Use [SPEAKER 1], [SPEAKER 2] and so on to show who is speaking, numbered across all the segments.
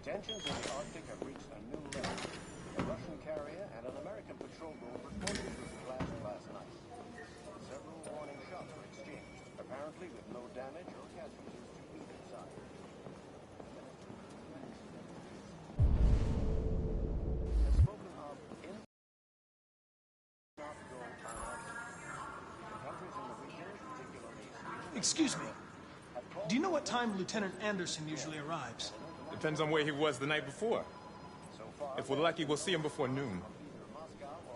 [SPEAKER 1] Tensions in the Arctic have reached a new level. A Russian carrier and an American patrol boat reportedly clashed last night. Several warning shots were exchanged, apparently with no damage or casualties to either side. Has spoken of not go unanswered. Countries in the region, particularly...
[SPEAKER 2] Excuse me. Do you know what time Lieutenant Anderson usually arrives?
[SPEAKER 3] Depends on where he was the night before. If we're lucky, we'll see him before noon.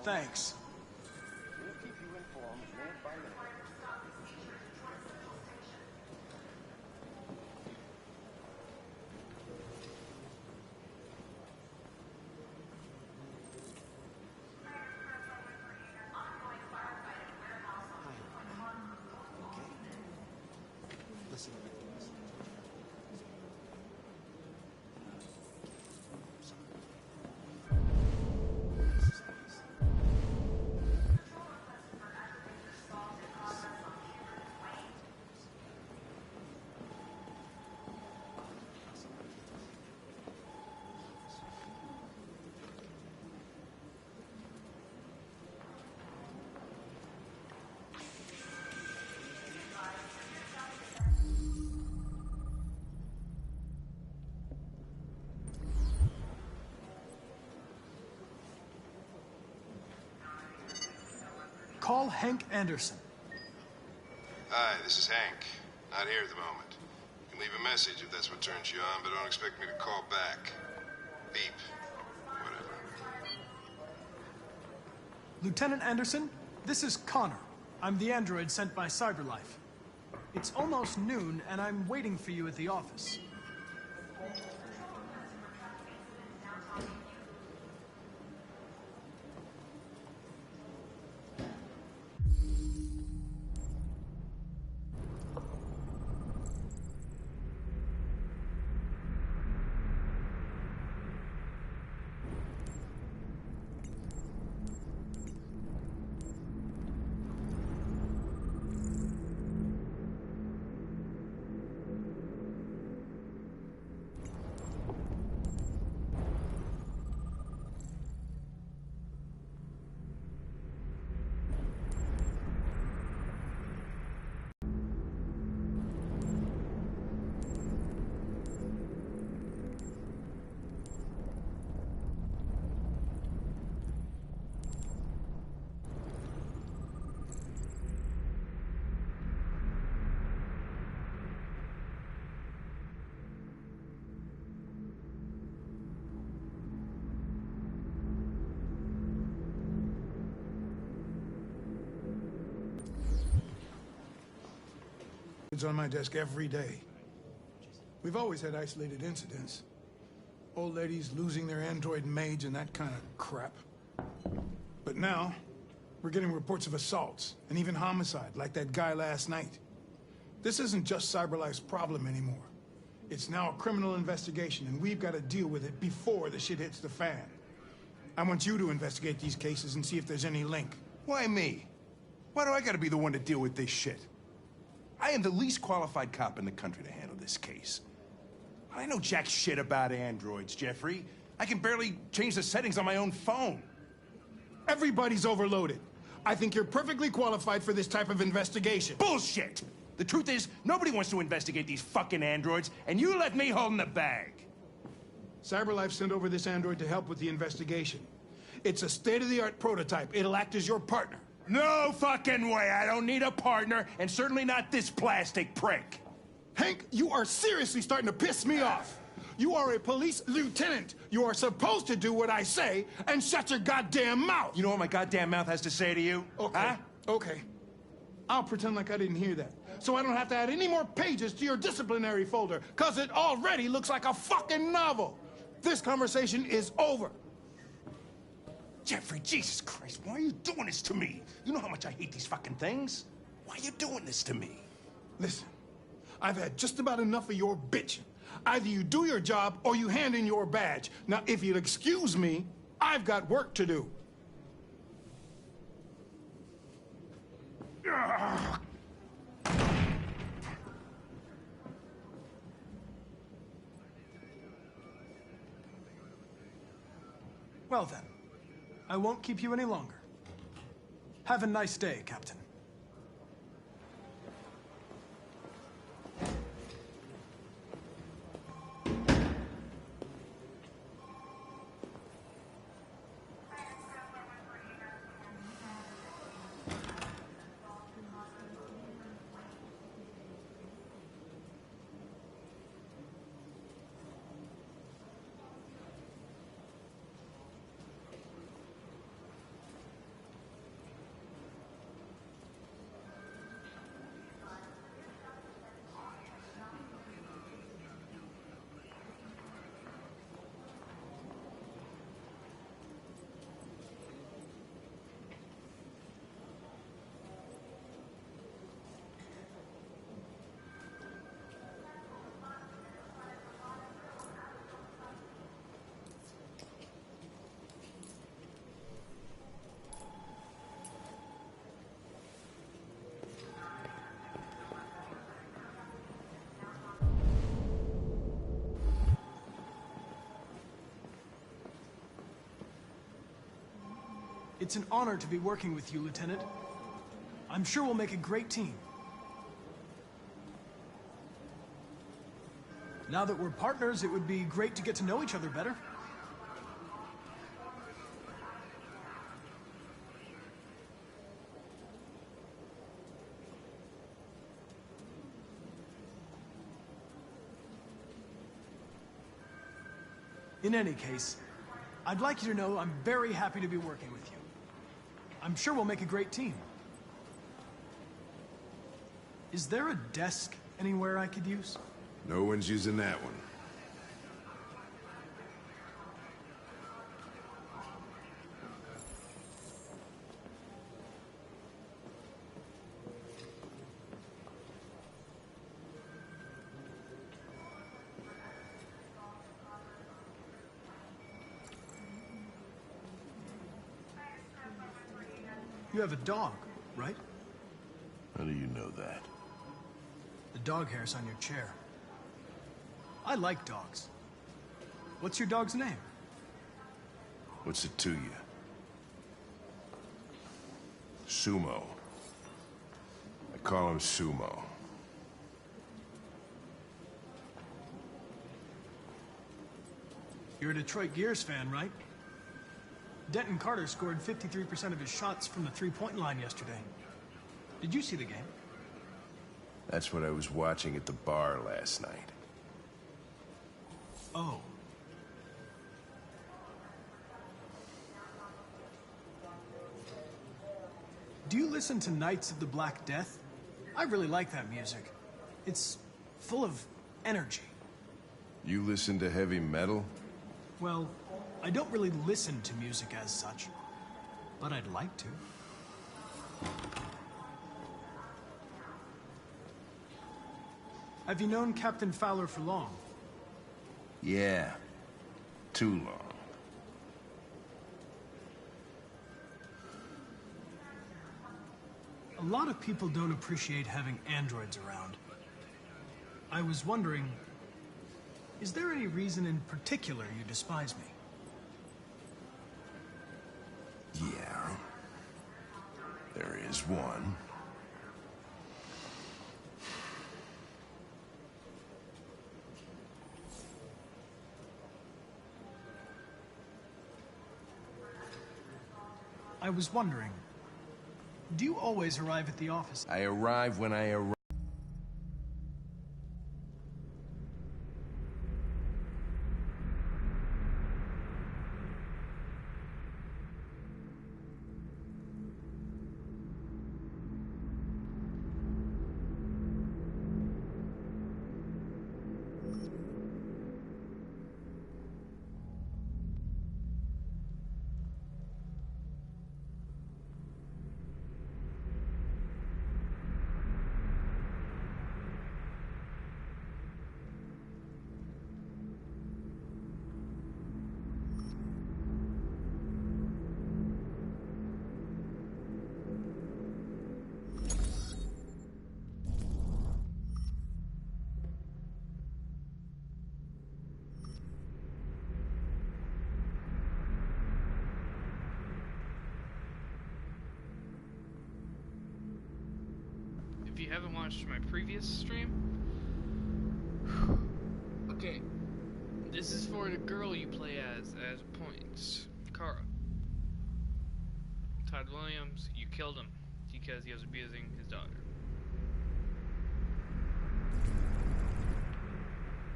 [SPEAKER 2] Thanks.
[SPEAKER 1] We'll keep you informed minute by minute.
[SPEAKER 2] Listen. Call Hank Anderson.
[SPEAKER 4] Hi, this is Hank. Not here at the moment. You can leave a message if that's what turns you on, but don't expect me to call back. Beep. Whatever.
[SPEAKER 2] Lieutenant Anderson, this is Connor. I'm the android sent by CyberLife. It's almost noon, and I'm waiting for you at the office.
[SPEAKER 5] It's on my desk every day. We've always had isolated incidents. Old ladies losing their android maids and that kind of crap. But now, we're getting reports of assaults and even homicide, like that guy last night. This isn't just CyberLife's problem anymore. It's now a criminal investigation, and we've got to deal with it before the shit hits the fan. I want you to investigate these cases and see if there's any link.
[SPEAKER 6] Why me? Why do I gotta be the one to deal with this shit? I am the least qualified cop in the country to handle this case. I know jack shit about androids, Jeffrey. I can barely change the settings on my own phone.
[SPEAKER 5] Everybody's overloaded. I think you're perfectly qualified for this type of investigation.
[SPEAKER 6] Bullshit! The truth is, nobody wants to investigate these fucking androids, and you left me holding the bag.
[SPEAKER 5] CyberLife sent over this android to help with the investigation. It's a state-of-the-art prototype. It'll act as your partner.
[SPEAKER 6] No fucking way! I don't need a partner, and certainly not this plastic prick.
[SPEAKER 5] Hank, you are seriously starting to piss me off. You are a police lieutenant. You are supposed to do what I say and shut your goddamn mouth.
[SPEAKER 6] You know what my goddamn mouth has to say to you?
[SPEAKER 5] Okay,
[SPEAKER 6] huh?
[SPEAKER 5] Okay. I'll pretend like I didn't hear that, so I don't have to add any more pages to your disciplinary folder, because it already looks like a fucking novel. This conversation is over.
[SPEAKER 6] Jeffrey, Jesus Christ, why are you doing this to me? You know how much I hate these fucking things. Why are you doing this to me?
[SPEAKER 5] Listen, I've had just about enough of your bitching. Either you do your job or you hand in your badge. Now, if you'll excuse me, I've got work to do.
[SPEAKER 2] Well then, I won't keep you any longer. Have a nice day, Captain. It's an honor to be working with you, Lieutenant. I'm sure we'll make a great team. Now that we're partners, it would be great to get to know each other better. In any case, I'd like you to know I'm very happy to be working with you. I'm sure we'll make a great team. Is there a desk anywhere I could use?
[SPEAKER 4] No one's using that one.
[SPEAKER 2] You have a dog, right?
[SPEAKER 4] How do you know that?
[SPEAKER 2] The dog hair's on your chair. I like dogs. What's your dog's name?
[SPEAKER 4] What's it to you? Sumo. I call him Sumo.
[SPEAKER 2] You're a Detroit Gears fan, right? Denton Carter scored 53% of his shots from the three-point line yesterday. Did you see the game?
[SPEAKER 4] That's what I was watching at the bar last night.
[SPEAKER 2] Oh. Do you listen to Knights of the Black Death? I really like that music. It's full of energy.
[SPEAKER 4] You listen to heavy metal?
[SPEAKER 2] Well, I don't really listen to music as such, but I'd like to. Have you known Captain Fowler for long?
[SPEAKER 4] Yeah. Too long.
[SPEAKER 2] A lot of people don't appreciate having androids around. I was wondering, is there any reason in particular you despise me?
[SPEAKER 4] Yeah. There is one.
[SPEAKER 2] I was wondering, do you always arrive at the office?
[SPEAKER 4] I arrive when I arrive.
[SPEAKER 7] haven't watched my previous stream. Okay. This is for the girl you play as points. Kara. Todd Williams, you killed him because he was abusing his daughter.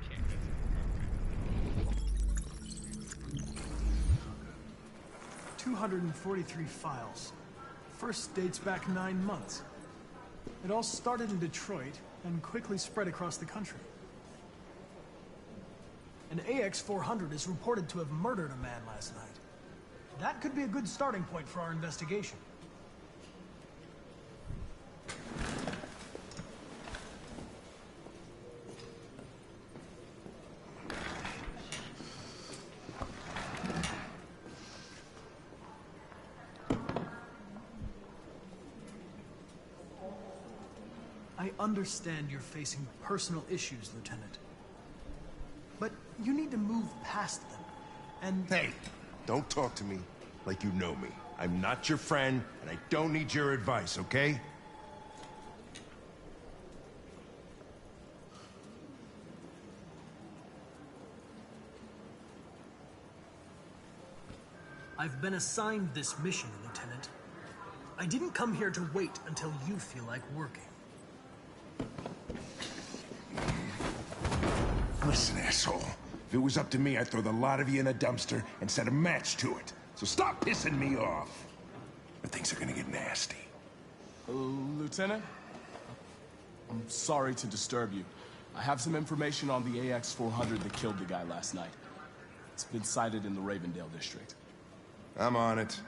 [SPEAKER 7] Okay.
[SPEAKER 2] 243 files. First dates back 9 months. It all started in Detroit and quickly spread across the country. An AX-400 is reported to have murdered a man last night. That could be a good starting point for our investigation. I understand you're facing personal issues, Lieutenant. But you need to move past them, and...
[SPEAKER 6] Hey, don't talk to me like you know me. I'm not your friend, and I don't need your advice, okay?
[SPEAKER 2] I've been assigned this mission, Lieutenant. I didn't come here to wait until you feel like working.
[SPEAKER 6] Listen, asshole. If it was up to me, I'd throw the lot of you in a dumpster and set a match to it. So stop pissing me off. But things are gonna get nasty.
[SPEAKER 8] Lieutenant? I'm sorry to disturb you. I have some information on the AX-400 that killed the guy last night. It's been sighted in the Ravendale district.
[SPEAKER 6] I'm on it.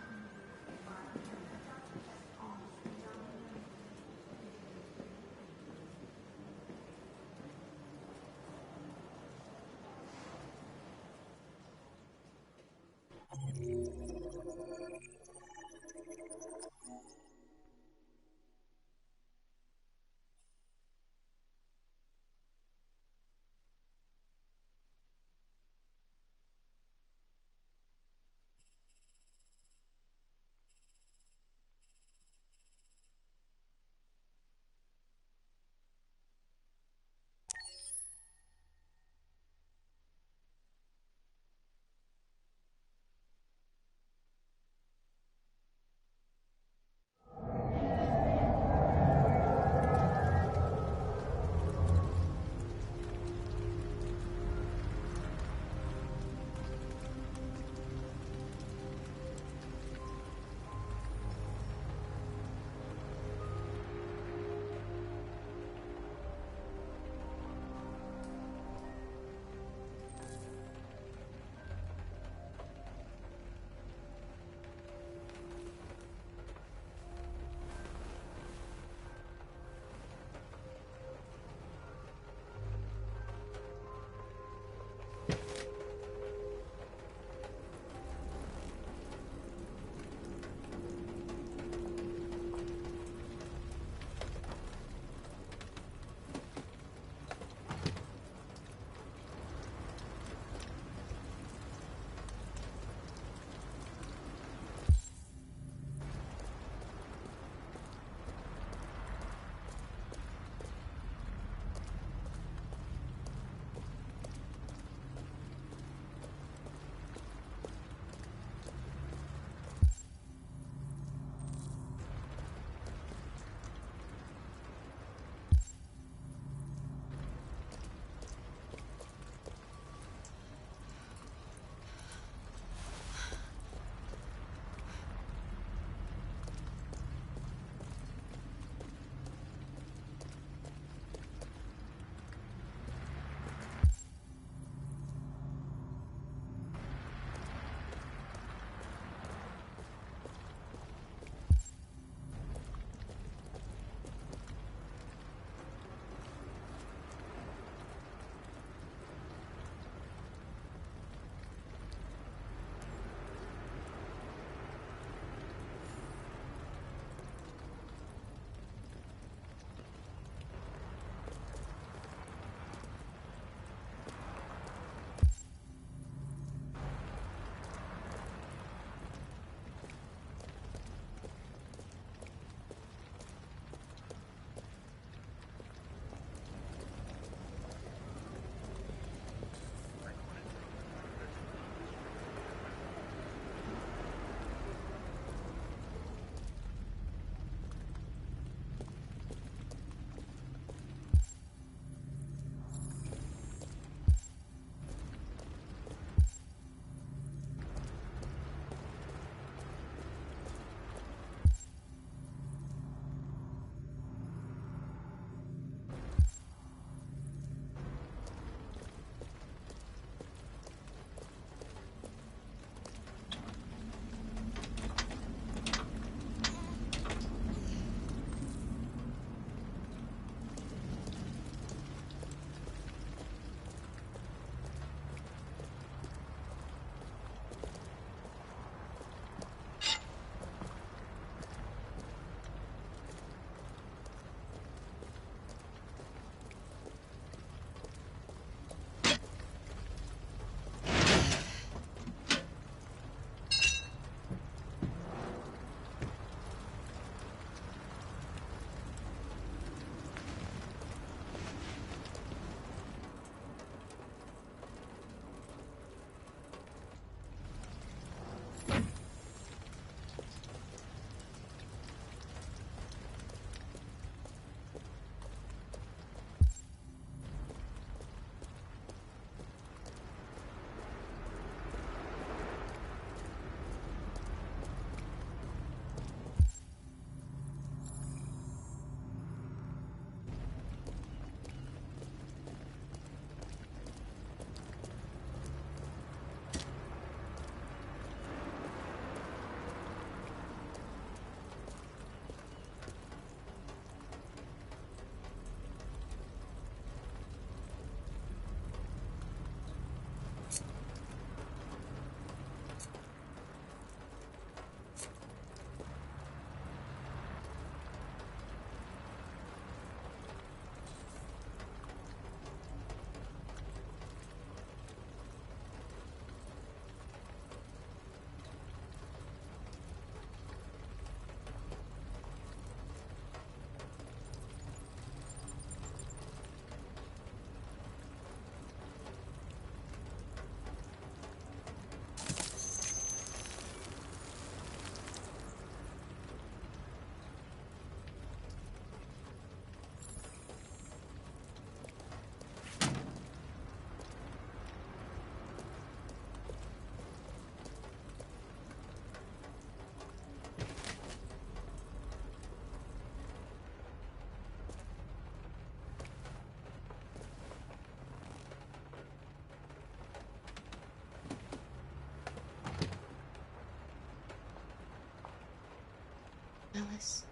[SPEAKER 9] Alice.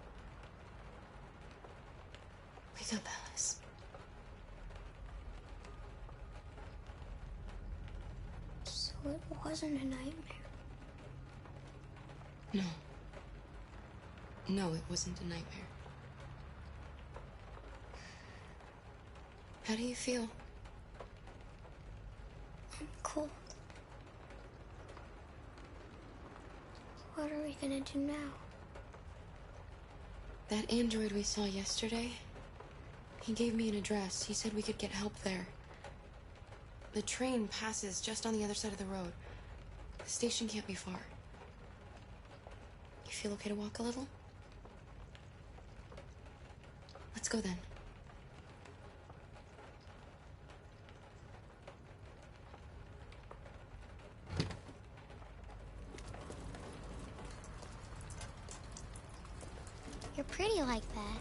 [SPEAKER 9] Wake up, Alice.
[SPEAKER 10] So it wasn't a nightmare.
[SPEAKER 9] No. No, it wasn't a nightmare. How do you feel?
[SPEAKER 10] I'm cold. What are we gonna do now?
[SPEAKER 9] That android we saw yesterday, he gave me an address. He said we could get help there. The train passes just on the other side of the road. The station can't be far. You feel okay to walk a little? Let's go then.
[SPEAKER 10] You're pretty like that.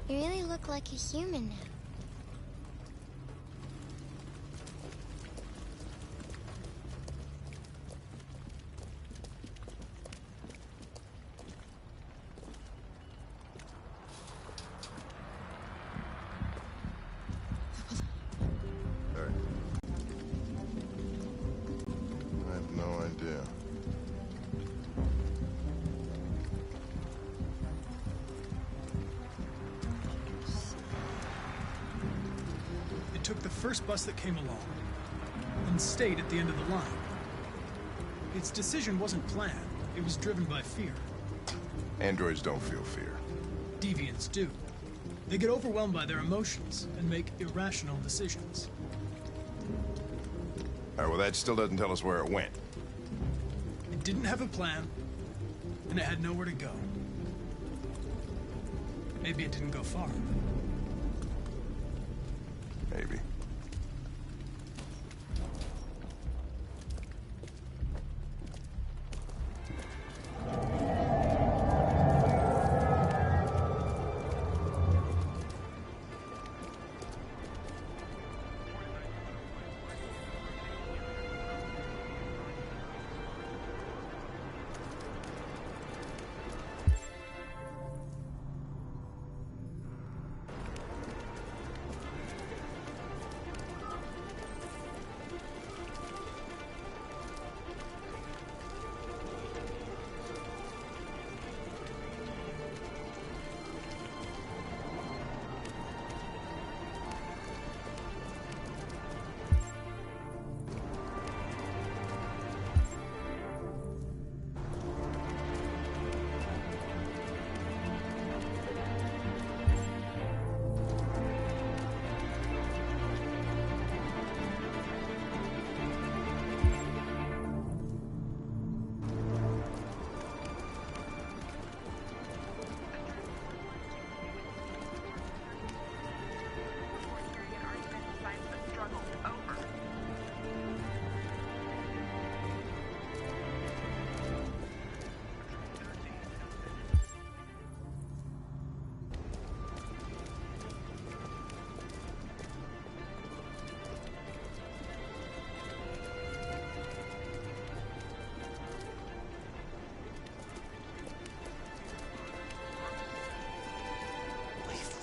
[SPEAKER 10] You really look like a human now.
[SPEAKER 4] Hey. I have no idea.
[SPEAKER 2] It took the first bus that came along and stayed at the end of the line. Its decision wasn't planned. It was driven by fear.
[SPEAKER 4] Androids don't feel fear.
[SPEAKER 2] Deviants do. They get overwhelmed by their emotions and make irrational decisions.
[SPEAKER 4] All right, well, that still doesn't tell us where it went.
[SPEAKER 2] It didn't have a plan, and it had nowhere to go. Maybe it didn't go far.
[SPEAKER 4] Maybe.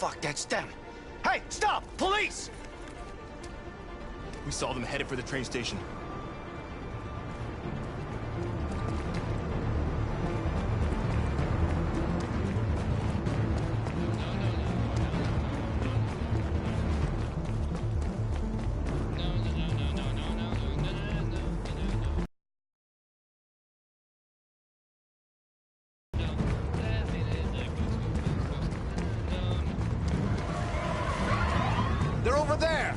[SPEAKER 11] Fuck, that's them. Hey, stop! Police!
[SPEAKER 12] We saw them headed for the train station.
[SPEAKER 11] They're over there!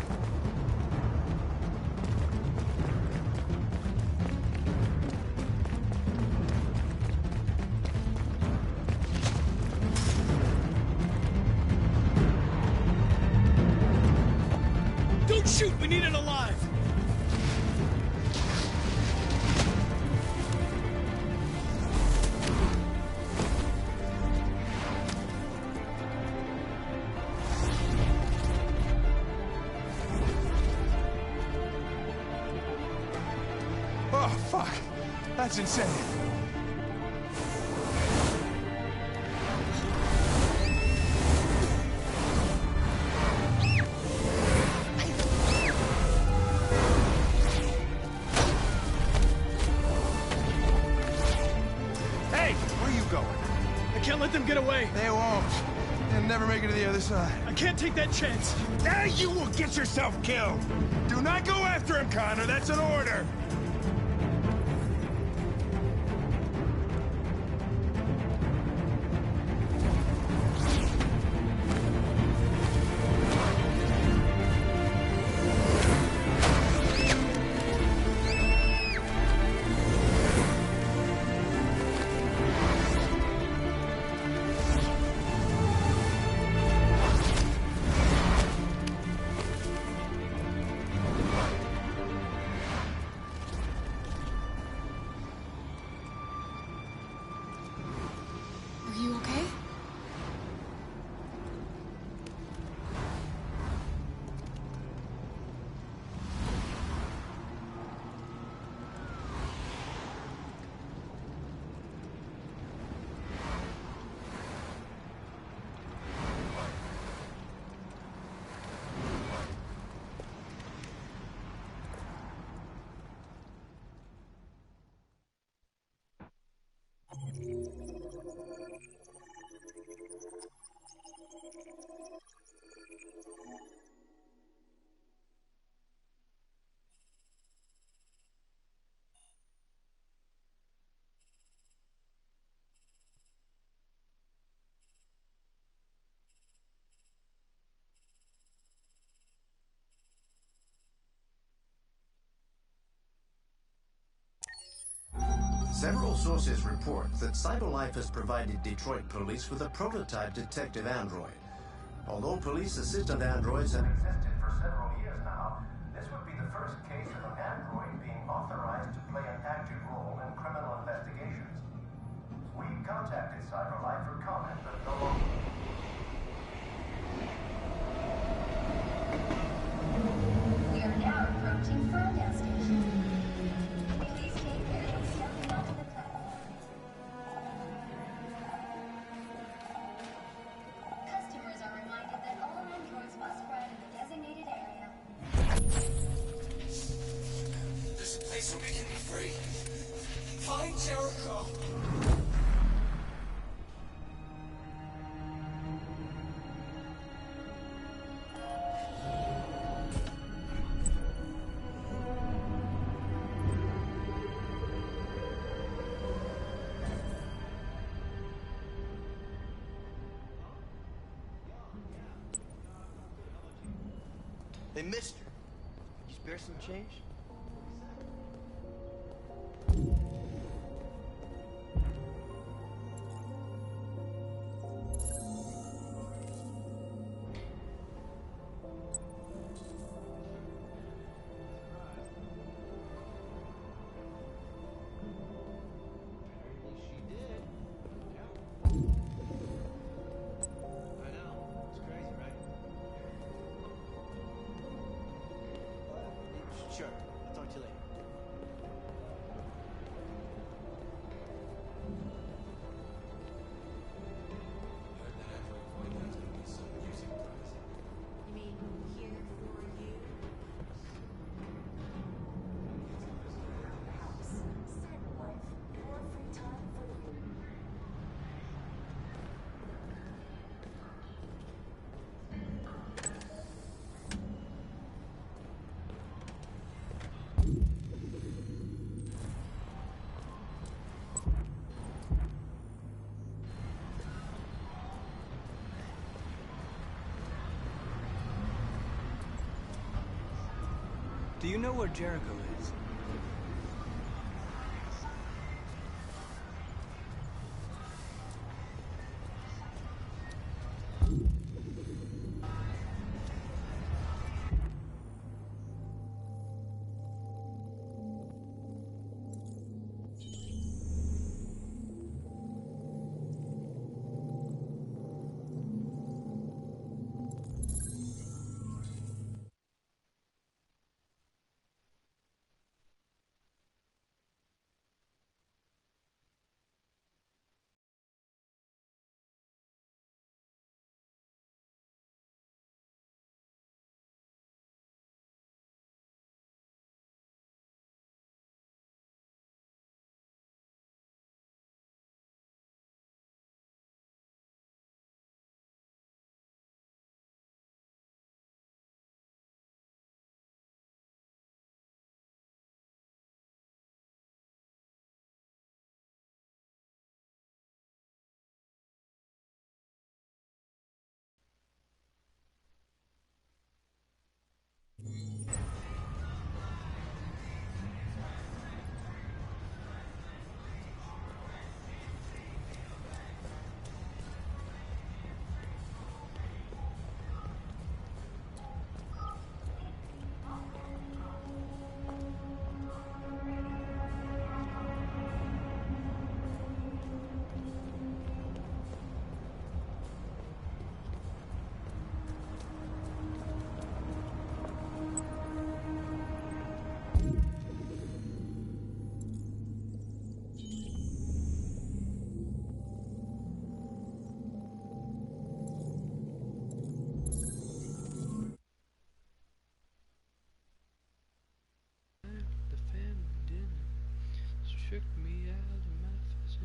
[SPEAKER 2] Don't shoot! We need it alive!
[SPEAKER 6] Oh, fuck. That's insane.
[SPEAKER 2] get away.
[SPEAKER 6] They won't. They'll never make it to the other side.
[SPEAKER 2] I can't take that chance.
[SPEAKER 6] Now you will get yourself killed. Do not go after him, Connor. That's an order.
[SPEAKER 9] Are you okay?
[SPEAKER 1] Several sources report that CyberLife has provided Detroit police with a prototype detective android. Although police assistant androids have existed for several years now, this would be the first case of an android being authorized to play an active role in criminal investigations. We contacted CyberLife for comment, but no longer.
[SPEAKER 13] We are now approaching Ferndale Station. Please take care of stepping onto the platform. Customers are reminded that all androids must ride in the designated area.
[SPEAKER 14] There's a place where we can be free. Find Jericho.
[SPEAKER 11] Hey, mister. You spare some change? Sure. I'll talk to you later.
[SPEAKER 13] You mean here for you? House. CyberLife. More free time for you.
[SPEAKER 15] Do you know where Jericho is?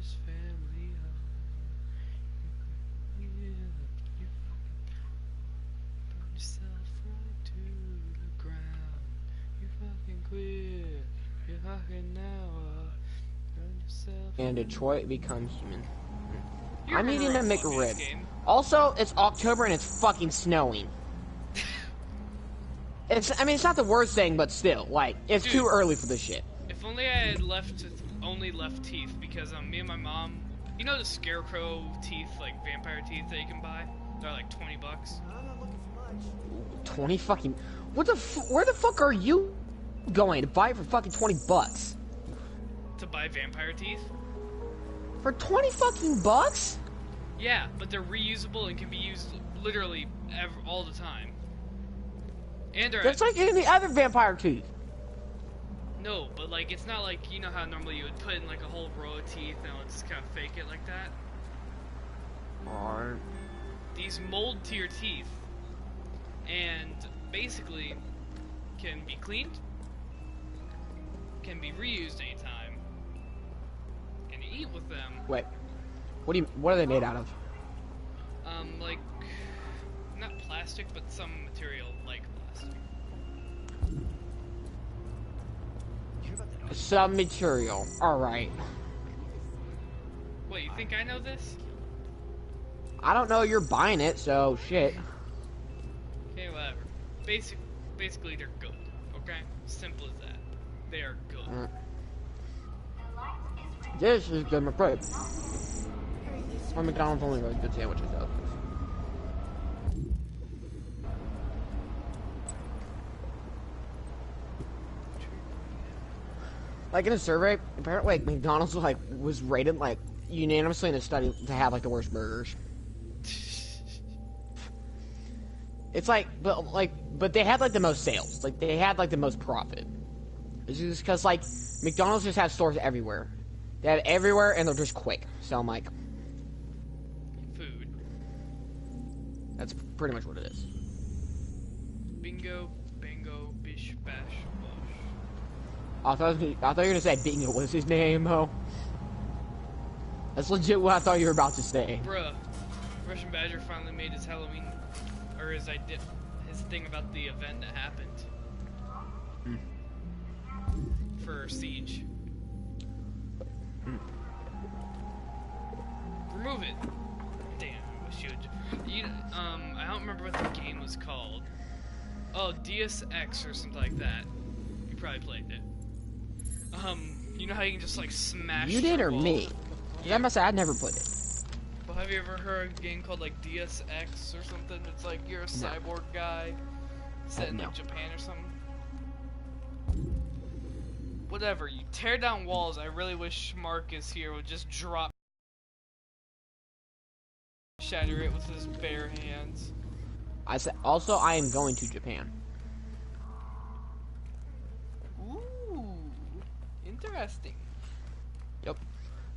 [SPEAKER 7] this family home. You burn yourself right to the ground. You fucking quit. You're fucking now. Burn yourself.
[SPEAKER 16] And Detroit become human.
[SPEAKER 7] You
[SPEAKER 16] I'm eating a
[SPEAKER 7] remember
[SPEAKER 16] McRib.
[SPEAKER 7] this game.
[SPEAKER 16] Also, it's October and it's fucking snowing. I mean, it's not the worst thing, but still, like, it's
[SPEAKER 7] Dude,
[SPEAKER 16] too early for this shit.
[SPEAKER 7] If only I had only left teeth, because me and my mom, you know the scarecrow teeth, like vampire teeth that you can buy? They're like $20.
[SPEAKER 11] I'm not looking for much.
[SPEAKER 16] 20 fucking... Where the fuck are you going to buy it for fucking 20 bucks?
[SPEAKER 7] To buy vampire teeth?
[SPEAKER 16] For 20 fucking bucks?
[SPEAKER 7] Yeah, but they're reusable and can be used literally all the time. And they're
[SPEAKER 16] That's like any other vampire teeth.
[SPEAKER 7] No, but like it's not like, you know how normally you would put in like a whole row of teeth and it'll just kind of fake it like that?
[SPEAKER 16] Alright.
[SPEAKER 7] These mold to your teeth and basically can be cleaned, can be reused anytime, can you eat with them.
[SPEAKER 16] Wait. What are they made out of?
[SPEAKER 7] Like, not plastic, but some material like plastic.
[SPEAKER 16] Some material. Alright.
[SPEAKER 7] Wait, you think I know this?
[SPEAKER 16] I don't know, you're buying it, so shit.
[SPEAKER 7] Okay, whatever. Basically they're good, okay? Simple as that. They are good.
[SPEAKER 16] This is good McRib. Or McDonald's only really good sandwiches though. Like in a survey, apparently like McDonald's was rated like unanimously in a study to have like the worst burgers. It's like, but they had like the most sales. Like they had like the most profit. It's just because like McDonald's just has stores everywhere. They have everywhere and they're just quick. So I'm like,
[SPEAKER 7] food.
[SPEAKER 16] That's pretty much what it is.
[SPEAKER 7] Bingo, bango, bish, bash, bosh.
[SPEAKER 16] I thought you were gonna say Bingo was his name, though. That's legit what I thought you were about to say.
[SPEAKER 7] Bruh, Russian Badger finally made his Halloween, or his thing about the event that happened. For Siege. Remove it. Damn, I wish you'd. I don't remember what the game was called. Oh, DSX or something like that. You probably played it. You know how you can just like smash.
[SPEAKER 16] You did or
[SPEAKER 7] walls?
[SPEAKER 16] me?
[SPEAKER 7] Yeah.
[SPEAKER 16] I must say I'd never played it.
[SPEAKER 7] Well, have you ever heard a game called like DSX or something? It's like you're a cyborg guy set in like Japan or something. Whatever, you tear down walls. I really wish Marcus here would just drop, shatter it with his bare hands.
[SPEAKER 16] I said also I am going to Japan.
[SPEAKER 7] Ooh, interesting.
[SPEAKER 16] Yep.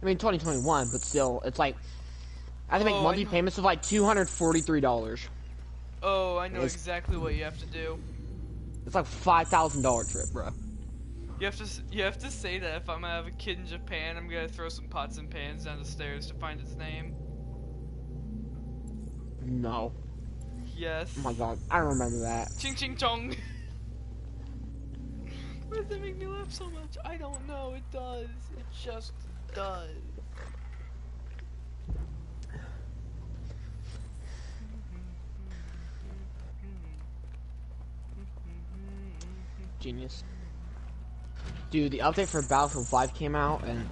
[SPEAKER 16] I mean 2021, but still, it's like I have to make monthly payments of like $243.
[SPEAKER 7] Oh, I know exactly what you have to do.
[SPEAKER 16] It's like $5,000 trip, bro.
[SPEAKER 7] You have to say that if I'm gonna have a kid in Japan, I'm gonna throw some pots and pans down the stairs to find its name.
[SPEAKER 16] No.
[SPEAKER 7] Yes.
[SPEAKER 16] Oh my god, I remember that.
[SPEAKER 7] Ching ching chong. Why does it make me laugh so much? I don't know. It does. It just does.
[SPEAKER 16] Genius. Dude, the update for Battlefield 5 came out, and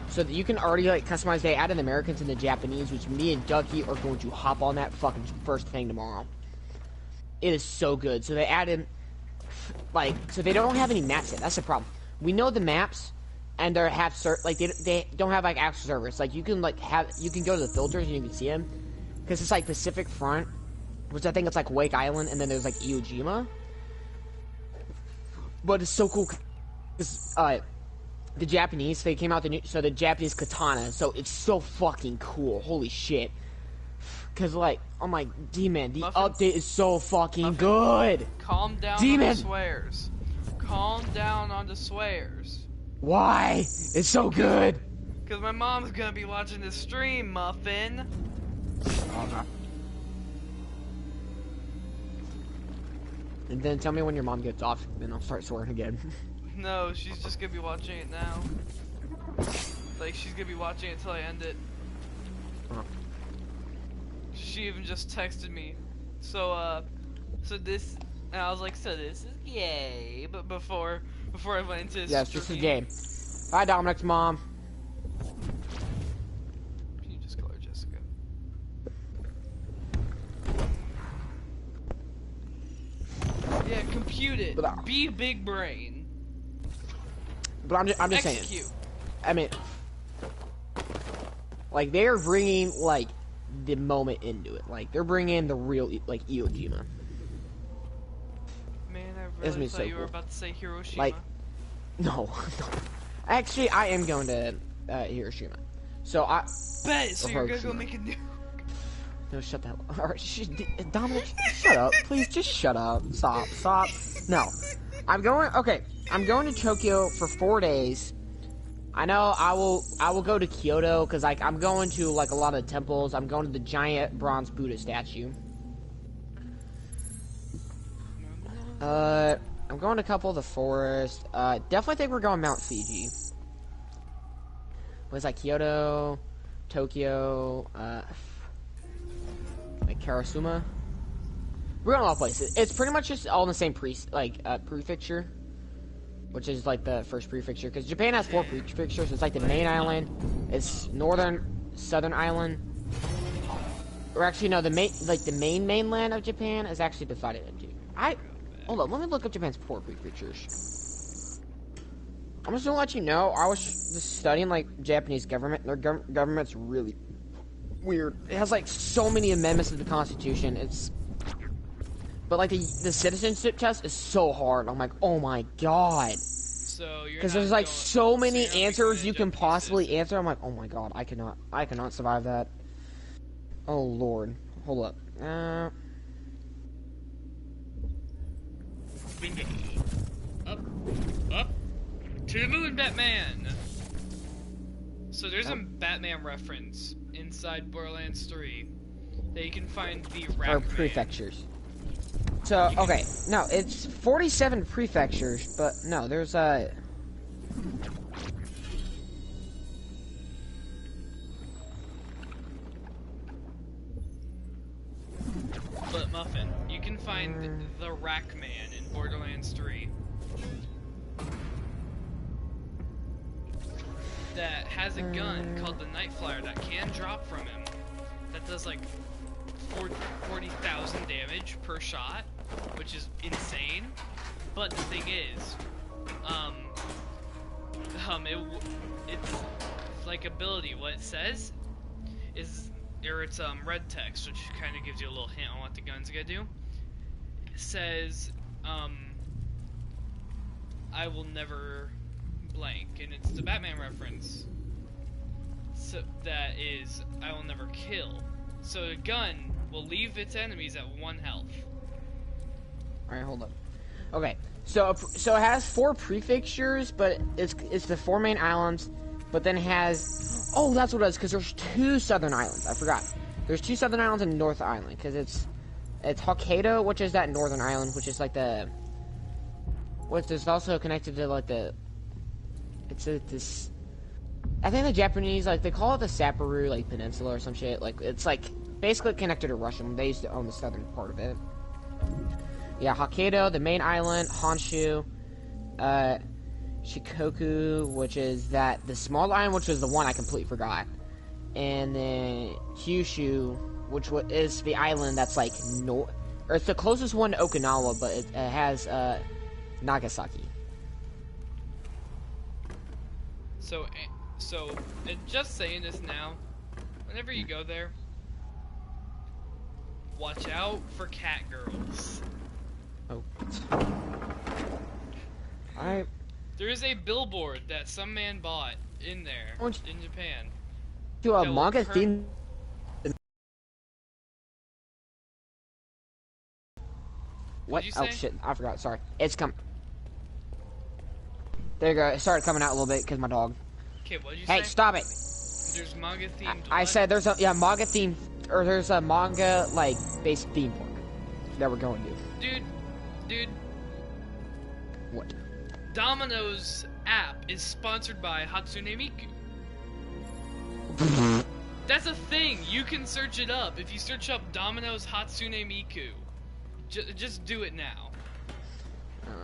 [SPEAKER 16] so that you can already like customize. They added Americans and the Japanese, which me and Ducky are going to hop on that fucking first thing tomorrow. It is so good. So they added, like, so they don't have any maps yet. That's the problem. We know the maps, and they have they don't have like actual servers. Like you can go to the filters and you can see them, because it's like Pacific Front, which I think it's like Wake Island, and then there's like Iwo Jima. But it's so cool. The Japanese, they came out the Japanese katana, so it's so fucking cool. Holy shit. Cause like, I'm like, D-Man, the update is so fucking good.
[SPEAKER 7] Calm down on the swears. Calm down on the swears.
[SPEAKER 16] Why? It's so good.
[SPEAKER 7] Because my mom's gonna be watching this stream, Muffin.
[SPEAKER 16] Okay. And then tell me when your mom gets off, then I'll start swearing again.
[SPEAKER 7] No, she's just gonna be watching it now. Like, she's gonna be watching it until I end it. She even just texted me. So this, and I was like, so this is yay. But before I went into this
[SPEAKER 16] yes, just a game. Bye, Dominic's mom.
[SPEAKER 7] Can you just call her Jessica? Yeah, compute it. Be big brain.
[SPEAKER 16] But I'm just
[SPEAKER 7] Execute.
[SPEAKER 16] saying. I mean, like, they're bringing, like, the moment into it. Like, they're bringing the real, like, Iwo Jima.
[SPEAKER 7] Man, I really thought you were about to say Hiroshima.
[SPEAKER 16] Like, no. Actually, I am going to Hiroshima. So I
[SPEAKER 7] bet. So you're gonna go make a nuke.
[SPEAKER 16] No, shut the hell up. Alright, Dominic, shut up. Please, just shut up. Stop. No. I'm going to Tokyo for 4 days. I know I will go to Kyoto, because, like, I'm going to, like, a lot of temples. I'm going to the giant bronze Buddha statue. I'm going to a couple of the forests. Definitely think we're going Mount Fiji. Was like Kyoto, Tokyo, like Karasuma. We're going all places. It's pretty much just all in the same prefecture, which is like the first prefecture, because Japan has 4 prefectures. It's like the main island, it's southern island. Or actually, no, the main mainland of Japan is actually divided into. Hold on, let me look up Japan's 4 prefectures. I'm just gonna let you know, I was just studying, like, Japanese government. Their government's really weird. It has, like, so many amendments to the Constitution. But, like, the citizenship test is so hard. I'm like, oh my god.
[SPEAKER 7] So you're
[SPEAKER 16] because there's, like, so many answers you can possibly answer. I'm like, oh my god, I cannot survive that. Oh lord. Hold up.
[SPEAKER 7] Up to the moon, Batman. So there's a Batman reference inside Borderlands 3 that you can find the
[SPEAKER 16] prefectures. So okay, no, it's 47 prefectures, but no, there's But
[SPEAKER 7] Muffin, you can find the Rackman in Borderlands 3. That has a gun called the Night Flyer that can drop from him. That does like 40,000 damage per shot, which is insane. But the thing is, it's like ability. What it says is, it's red text, which kind of gives you a little hint on what the gun's gonna do. It says, I will never blank, and it's the Batman reference. So that is, I will never kill. So the gun will leave its enemies at 1 health.
[SPEAKER 16] Alright, hold up. Okay, so it has 4 prefectures, but it's the 4 main islands, but then it has... Oh, that's what it is, because there's 2 southern islands. I forgot. There's 2 southern islands and North Island, because it's Hokkaido, which is that northern island, which is like the... Which is also connected to, like, the... It's this... I think the Japanese, like, they call it the Sapporo, like, Peninsula or some shit. Like, it's, like, basically connected to Russia. They used to own the southern part of it. Yeah, Hokkaido, the main island, Honshu, Shikoku, which is the small island, which is the one I completely forgot. And then Kyushu, which is the island that's, like, or it's the closest one to Okinawa, but it has, Nagasaki.
[SPEAKER 7] So, and just saying this now, whenever you go there, watch out for cat girls.
[SPEAKER 16] Oh.
[SPEAKER 7] There is a billboard that some man bought in there, in Japan.
[SPEAKER 16] To a manga theme. What? Oh shit, I forgot, sorry. It's come. There you go, it started coming out a little bit because my dog.
[SPEAKER 7] Okay, what'd you say?
[SPEAKER 16] Hey, stop it.
[SPEAKER 7] There's manga themed.
[SPEAKER 16] I said there's a manga theme, or there's a manga like based theme park that we're going to.
[SPEAKER 7] Dude.
[SPEAKER 16] What?
[SPEAKER 7] Domino's app is sponsored by Hatsune Miku. That's a thing. You can search it up. If you search up Domino's Hatsune Miku, just do it now.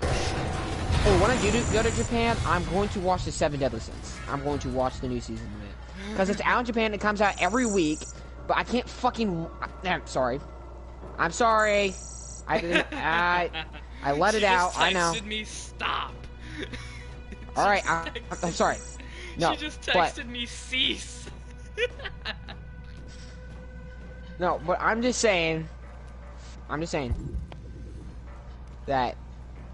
[SPEAKER 16] Oh, when I do go to Japan, I'm going to watch the 7 Deadly Sins. I'm going to watch the new season of it. Because it's out in Japan, it comes out every week, but I can't fucking... I'm sorry. I'm sorry. I let it out, I know.
[SPEAKER 7] She just texted me, stop.
[SPEAKER 16] Alright, I'm sorry. No,
[SPEAKER 7] she just texted me, cease.
[SPEAKER 16] No, but I'm just saying that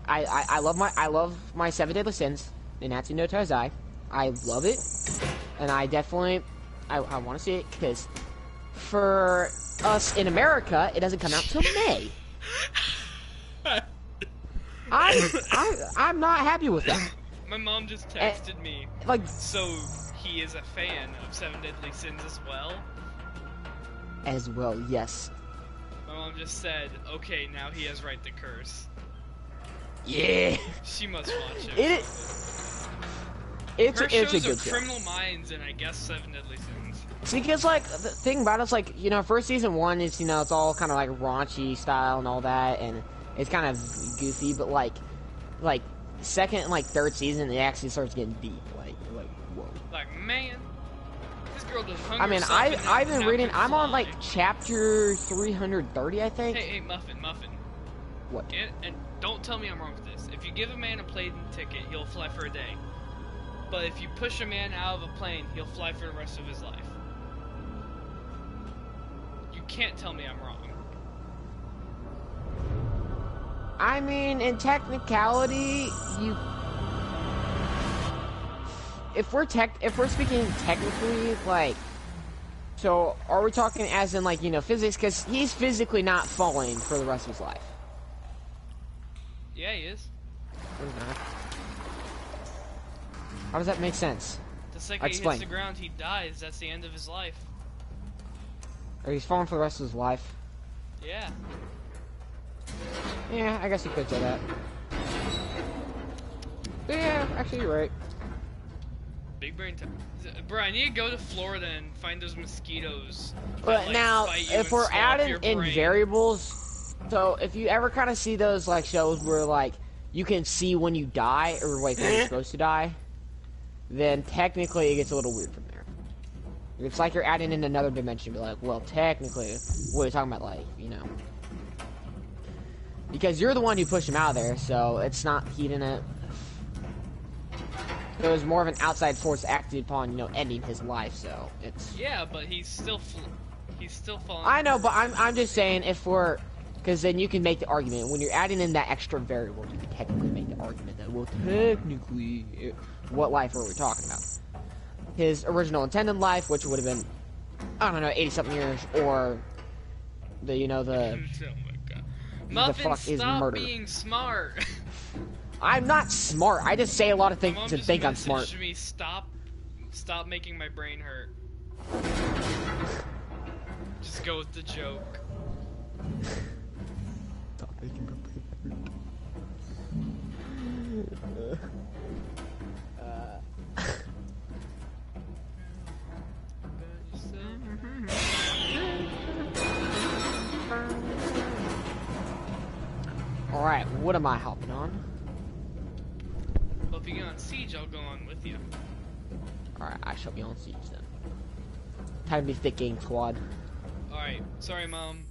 [SPEAKER 16] I love my 7 Deadly Sins in Natsu no Taizai. I love it, and I definitely I want to see it because for us in America, it doesn't come out till May. I'm not happy with that.
[SPEAKER 7] My mom just texted me.
[SPEAKER 16] Like,
[SPEAKER 7] so he is a fan of 7 Deadly Sins as well?
[SPEAKER 16] As well, yes.
[SPEAKER 7] My mom just said, okay, now he has right to curse.
[SPEAKER 16] Yeah.
[SPEAKER 7] She must watch it.
[SPEAKER 16] It's
[SPEAKER 7] Her
[SPEAKER 16] a
[SPEAKER 7] shows
[SPEAKER 16] good
[SPEAKER 7] are
[SPEAKER 16] show.
[SPEAKER 7] Criminal Minds and I guess 7 Deadly Sins.
[SPEAKER 16] See, because, like, the thing about it's, like, you know, first season 1 is, you know, it's all kind of, like, raunchy style and all that, and it's kind of goofy, but, like, second and, like, third season, it actually starts getting deep, like, whoa.
[SPEAKER 7] Like, man, this girl does hunger.
[SPEAKER 16] I mean, I've been reading, I'm on, like, chapter 330, I think.
[SPEAKER 7] Hey, Muffin.
[SPEAKER 16] What?
[SPEAKER 7] And don't tell me I'm wrong with this. If you give a man a plane ticket, he'll fly for a day. But if you push a man out of a plane, he'll fly for the rest of his life. You can't tell me I'm wrong.
[SPEAKER 16] I mean, in technicality, if we're speaking technically, like, so are we talking as in, like, you know, physics? Because he's physically not falling for the rest of his life.
[SPEAKER 7] Yeah, he is.
[SPEAKER 16] How does that make sense?
[SPEAKER 7] The second he hits the ground, he dies. That's the end of his life.
[SPEAKER 16] Or he's falling for the rest of his life.
[SPEAKER 7] Yeah.
[SPEAKER 16] Yeah, I guess you could say that. But yeah, actually, you're right.
[SPEAKER 7] Big brain time. Bro, I need to go to Florida and find those mosquitoes.
[SPEAKER 16] But now, if we're adding in variables, so if you ever kind of see those, like, shows where, like, you can see when you die, or, like, when you're supposed to die, then technically it gets a little weird from there. It's like you're adding in another dimension, be like, well, technically, what are you talking about, like, you know? Because you're the one who pushed him out of there, so it's not, he didn't... It was more of an outside force acted upon, you know, ending his life, so it's...
[SPEAKER 7] Yeah, but he's still falling...
[SPEAKER 16] I know, but I'm just saying, if we're... Because then you can make the argument, when you're adding in that extra variable, you can technically make the argument that, well, technically, what life are we talking about? His original intended life, which would have been, I don't know, 80-something years, or the, you know, the...
[SPEAKER 7] Oh my god. Muffin, stop being smart!
[SPEAKER 16] I'm not smart, I just say a lot of things and think I'm smart.
[SPEAKER 7] Me, stop making my brain hurt. Just go with the joke.
[SPEAKER 16] Stop making my brain hurt. Alright, what am I hopping on?
[SPEAKER 7] Well, if you get on Siege, I'll go on with you.
[SPEAKER 16] Alright, I shall be on Siege then. Time to be thick gang squad.
[SPEAKER 7] Alright, sorry, Mom.